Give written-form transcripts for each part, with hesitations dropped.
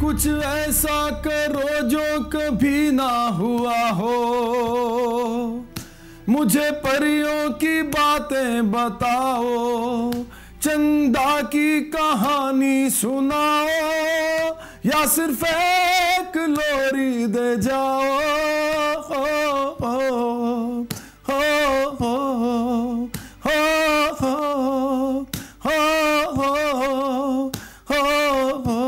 कुछ ऐसा करो जो कभी ना हुआ हो, मुझे परियों की बातें बताओ, चंदा की कहानी सुनाओ, या सिर्फ एक लोरी दे जाओ। हो हो हो हो हो हो हो हो।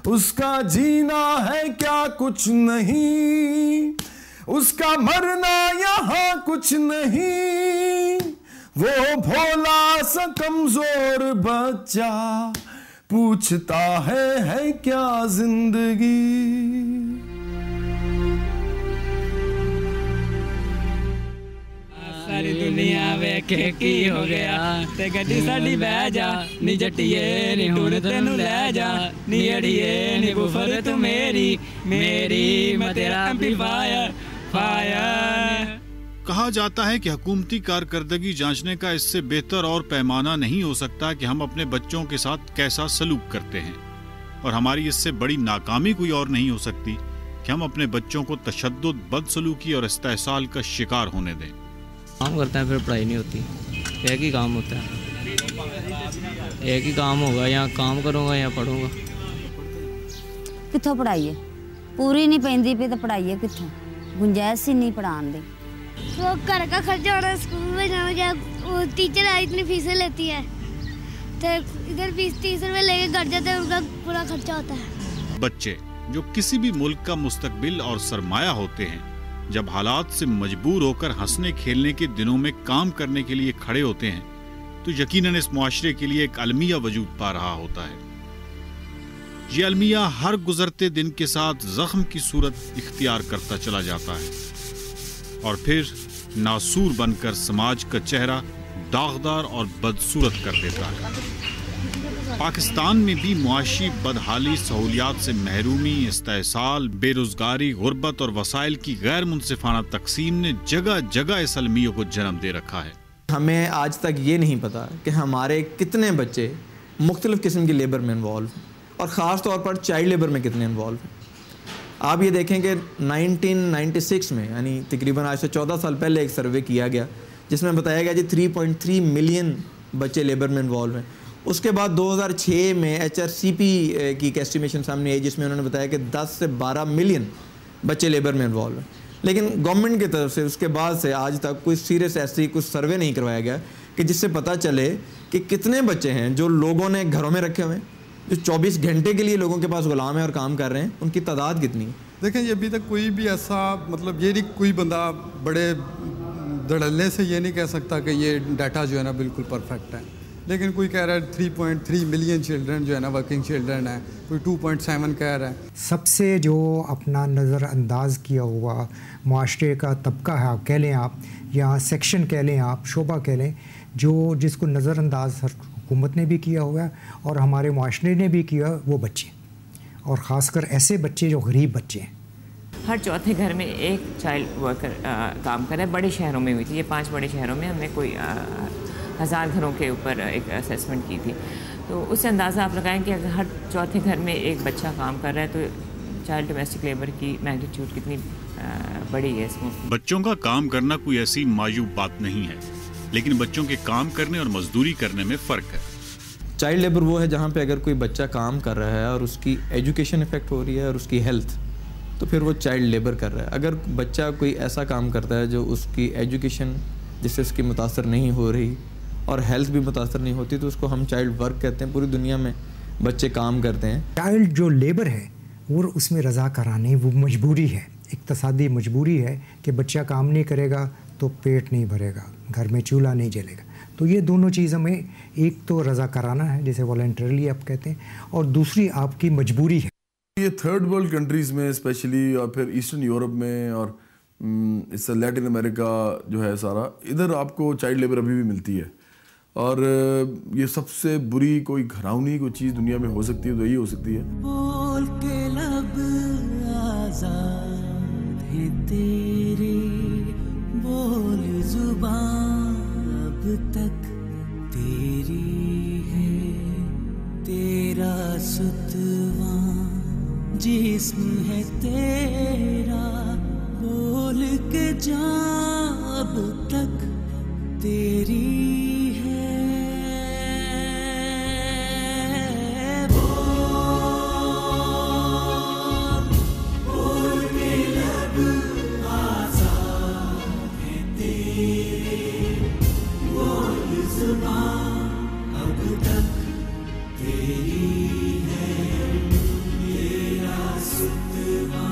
उसका जीना है क्या कुछ नहीं, उसका मरना यहाँ कुछ नहीं, वो भोला सा कमजोर बच्चा पूछता है क्या जिंदगी। सारी दुनिया वेखे की हो गया ते गड्डी साडी बह जा नी जट्टिए नी हुण तेनू ले जा नी अड़िए नी बुफर तू मेरी मेरी मैं तेरा एम्पलीफायर फायर। कहा जाता है कि हुकूमती कारकर्दगी जांचने का इससे बेहतर और पैमाना नहीं हो सकता कि हम अपने बच्चों के साथ कैसा सलूक करते हैं, और हमारी इससे बड़ी नाकामी कोई और नहीं हो सकती कि हम अपने बच्चों को तशद्दुद, बदसलूकी और इस्तेहसाल का शिकार होने दें। काम करते हैं फिर पढ़ाई नहीं होती, एक ही काम होता है, एक ही काम होगा, या काम करूँगा या पढ़ूँगा। कित्थों पढ़ाई है पूरी नहीं पैंदी पे तो पढ़ाई है कित्थों, गुंजाइश ही नहीं पढ़ाने दी। वो घर का खर्चा होना, स्कूल में जाना, क्या वो टीचर इतनी फीसें लेती है, तो इधर 20-30 रुपए लेके घर जाते हैं, उनका पूरा खर्चा होता है। बच्चे जो किसी भी मुल्क का मुस्तकबिल और सरमाया होते हैं, जब हालात से मजबूर होकर हंसने खेलने के दिनों में काम करने के लिए खड़े होते हैं, तो यकीनन इस मुआशरे के लिए एक अलमिया वजूद पा रहा होता है। ये अलमिया हर गुजरते दिन के साथ जख्म की सूरत इख्तियार करता चला जाता है और फिर नासूर बनकर समाज का चेहरा दागदार और बदसूरत कर देता है। पाकिस्तान में भी मुआशी बदहाली, सहूलियात से महरूमी, इस्तेहसाल, बेरोजगारी, गुर्बत और वसाइल की गैर मुनसिफाना तकसीम ने जगह जगह इस अलमियों को जन्म दे रखा है। हमें आज तक ये नहीं पता कि हमारे कितने बच्चे मुख्तलिफ किस्म की लेबर में इन्वॉल्व हैं, और ख़ास तौर पर चाइल्ड लेबर में कितने इन्वॉल्व हैं। आप ये देखें कि 1996 में, यानी तकरीबन आज से 14 साल पहले एक सर्वे किया गया जिसमें बताया गया जी 3.3 मिलियन बच्चे लेबर में इन्वॉल्व हैं। उसके बाद 2006 में HRCP की एक एस्टिमेशन सामने आई जिसमें उन्होंने बताया कि 10 से 12 मिलियन बच्चे लेबर में इन्वॉल्व हैं। लेकिन गवर्नमेंट की तरफ से उसके बाद से आज तक कोई सीरियस ऐसी कुछ सर्वे नहीं करवाया गया कि जिससे पता चले कि कितने बच्चे हैं जो लोगों ने घरों में रखे हुए हैं, जो 24 घंटे के लिए लोगों के पास गुलाम है और काम कर रहे हैं, उनकी तादाद कितनी है। देखें, ये अभी तक कोई भी ऐसा ये नहीं, कोई बंदा बड़े धड़ल्ले से ये नहीं कह सकता कि ये डाटा जो है ना बिल्कुल परफेक्ट है, लेकिन कोई कह रहा है 3.3 मिलियन चिल्ड्रन जो है ना वर्किंग चिल्ड्रन है, कोई 2.7 कह रहा है। सबसे जो अपना नज़रअंदाज किया हुआ माशरे का तबका है, आप कह लें, आप या सेक्शन कह लें, आप शोबा कह लें, जो जिसको नज़रअंदाज हुकूमत ने भी किया हुआ है और हमारे माशरे ने भी किया, वो बच्चे, और ख़ासकर ऐसे बच्चे जो गरीब बच्चे हैं। हर चौथे घर में एक चाइल्ड वर्कर काम कर रहा है। बड़े शहरों में हुई थी ये, 5 बड़े शहरों में हमने कोई 1000 घरों के ऊपर एक असेसमेंट की थी, तो उससे अंदाज़ा आप लगाएं कि अगर हर चौथे घर में एक बच्चा काम कर रहा है तो चाइल्ड डोमेस्टिक लेबर की मैग्नीट्यूड कितनी बड़ी है इसमें। बच्चों का काम करना कोई ऐसी मायूब बात नहीं है, लेकिन बच्चों के काम करने और मजदूरी करने में फ़र्क है। चाइल्ड लेबर वो है जहाँ पे अगर कोई बच्चा काम कर रहा है और उसकी एजुकेशन इफेक्ट हो रही है और उसकी हेल्थ, तो फिर वो चाइल्ड लेबर कर रहा है। अगर बच्चा कोई ऐसा काम करता है जो उसकी एजुकेशन जिससे उसकी मुतासर नहीं हो रही और हेल्थ भी मुतासर नहीं होती, तो उसको हम चाइल्ड वर्क कहते हैं। पूरी दुनिया में बच्चे काम करते हैं। चाइल्ड जो लेबर है वो उसमें रज़ा कराने, वो मजबूरी है, इक़्तिसादी मजबूरी है कि बच्चा काम नहीं करेगा तो पेट नहीं भरेगा, घर में चूल्हा नहीं जलेगा। तो ये दोनों चीज़ हमें, एक तो रज़ा कराना है जिसे वॉलंटरली आप कहते हैं, और दूसरी आपकी मजबूरी है। ये थर्ड वर्ल्ड कंट्रीज़ में स्पेशली, और फिर ईस्टर्न यूरोप में, और इससे लैटिन अमेरिका जो है सारा, इधर आपको चाइल्ड लेबर अभी भी मिलती है। और ये सबसे बुरी कोई घरावनी कोई चीज़ दुनिया में हो सकती है तो यही हो सकती है। बोल के लब आज़ाद है तेरे, बोल जुबान अब तक तेरी है, तेरी मेरा सुतवा जिस्म है तेरा, बोल के जा अब तक तेरी है। बोल के लब आज़ाद है तेरे, बोल ज़ुबान अब तक तेरी है। मेरा सुतवा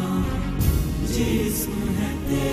जिस्म है तेरा,